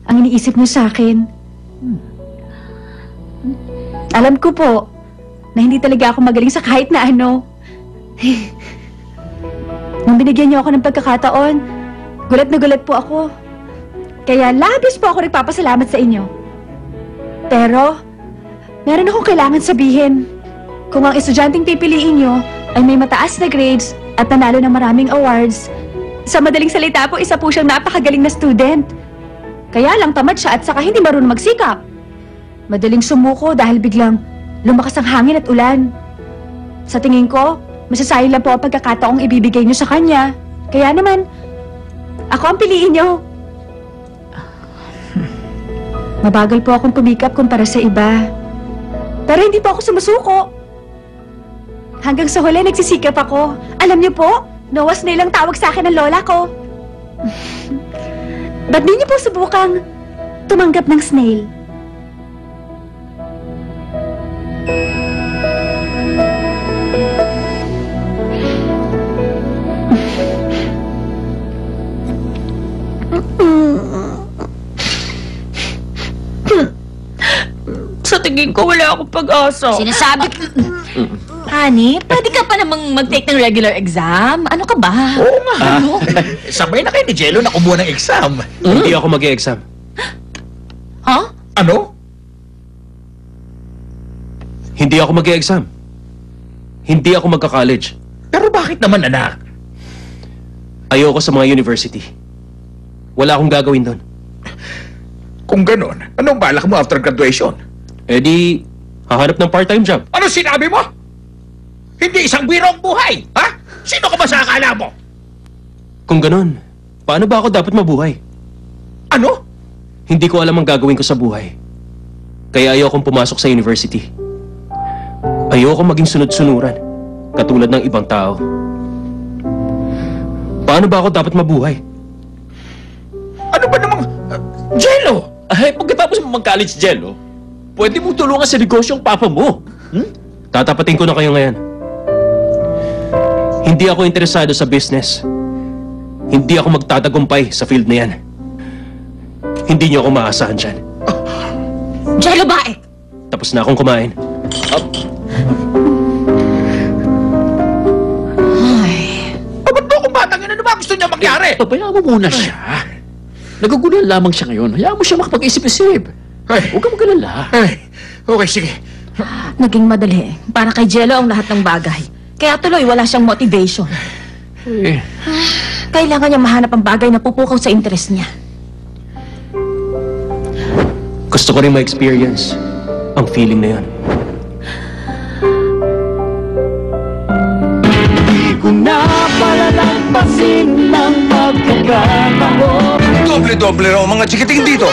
ang iniisip niyo sa akin. Alam ko po na hindi talaga ako magaling sa kahit na ano. Nung binigyan niyo ako ng pagkakataon, gulat na gulat po ako. Kaya labis po ako nagpapasalamat sa inyo. Pero, meron akong kailangan sabihin. Kung ang estudyanteng pipiliin niyo ay may mataas na grades at nanalo ng maraming awards, sa madaling salita po, isa po siyang napakagaling na student. Kaya lang tamad siya at saka hindi marunong magsikap. Madaling sumuko dahil biglang lumakas ang hangin at ulan. Sa tingin ko, masasayang lang po ang pagkakataong ibibigay niyo sa kanya. Kaya naman, ako ang piliin niyo. Mabagal po akong kumikap kumpara sa iba. Pero hindi po ako sumusuko. Hanggang sa huli, nagsisikap ako. Alam niyo po, Noah Snail ang tawag sa akin ng lola ko. Ba't di niyo po subukang tumanggap ng snail? Sa tingin ko, wala akong pag-asa. Sinasabi ko... Honey, pwede ka pa namang mag-take ng regular exam? Ano ka ba? Oo nga. Ano? Sabay na kayo ni Jello na kumuha ng exam. Hindi ako mag-e-exam. Ha? Ano? Hindi ako mag-e-exam. Hindi ako magka-college. Pero bakit naman, anak? Ayoko sa mga university. Wala akong gagawin doon. Kung ganon, anong balak mo after graduation? Eh di, hahanap ng part-time job. Ano sinabi mo? Hindi isang biro ang buhay, ha? Sino ka ba sa akala mo? Kung ganon, paano ba ako dapat mabuhay? Ano? Hindi ko alam ang gagawin ko sa buhay. Kaya ayokong pumasok sa university. Ayoko maging sunod-sunuran, katulad ng ibang tao. Paano ba ako dapat mabuhay? Ano ba namang... Jello! Ay, pagkatapos mo mag-college, Jello, pwede mo tulungan sa negosyo ang papa mo. Tatapatin ko na kayo ngayon. Hindi ako interesado sa business. Hindi ako magtatagumpay sa field na yan. Hindi niyo ako maaasahan dyan. Jello, bakit? Tapos na akong kumain. Ba't mo kung batang yun? Ano ba gusto niya mangyari? Pabayaan mo muna siya. Nagugulan lamang siya ngayon. Hayaan mo siya makapag-isip-isip. Ay, Huwag ka mag-alala. ay, okay, sige. Naging madali. Para kay Jello ang lahat ng bagay. Kaya tuloy, wala siyang motivation. Eh, Kailangan niya mahanap ang bagay na pupukaw sa interes niya. Gusto ko rin ma-experience ang feeling na yan. Di ko na palalampasin ng pagkakataon. Doble-doble raw ang mga chikiting dito.